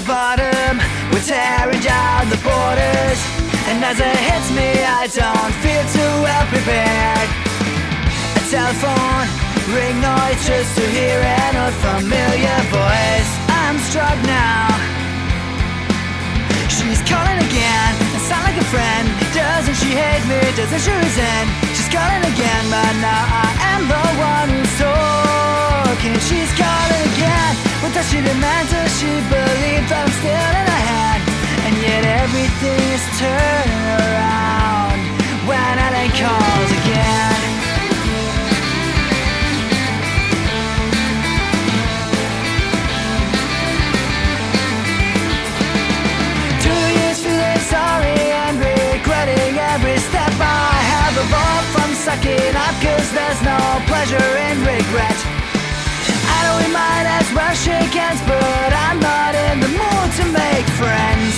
the bottom, we're tearing down the borders. And as it hits me, I don't feel too well prepared. A telephone ring noise just to hear an unfamiliar voice. I'm struck now. She's calling again, it sounds like a friend. Doesn't she hate me, doesn't she resent? She's calling again, but now I am the one who's talking. She's calling again, what does she demand? Does she believe that I'm still in her hand? And yet everything is turning around when Ellen calls again. 2 years feeling sorry and regretting every step I have evolved from sucking up, 'cause there's no pleasure in regret. I know we might as well shake hands, but I'm not in the mood to make friends.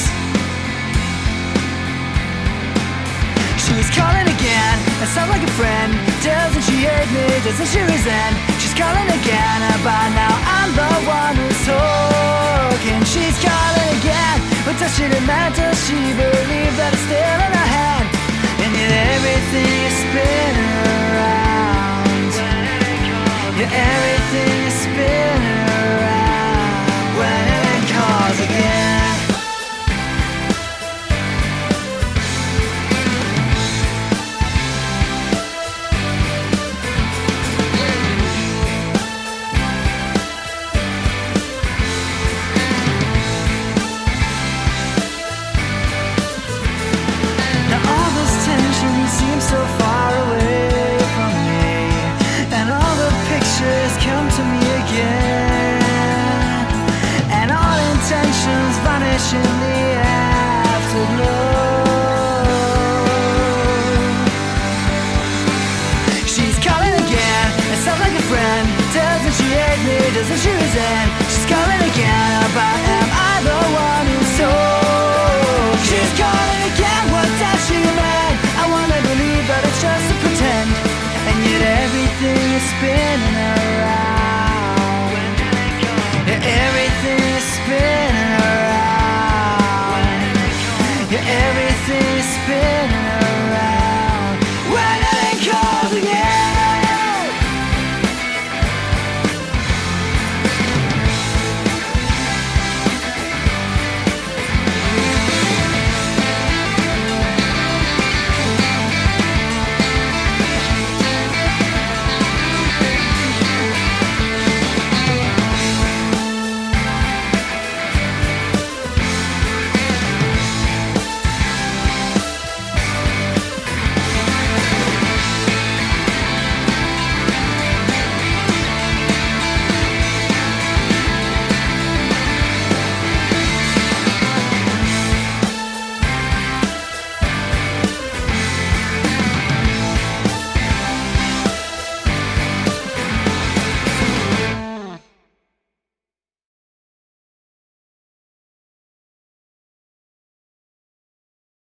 She's calling again, it sounds like a friend. Doesn't she hate me, doesn't she resent? She's calling again, but now I'm the one who's talking. She's calling again, but does she demand? Does she believe that it's still in her hand? And yet everything is spinning around. Yeah, everything is spinning around when it calls again. Now all this tension seems so far away from me, and all the pictures come to me again, and all intentions vanish in the afterglow. She's calling again, it sounds like a friend. Doesn't she hate me, doesn't she resent? She's calling again about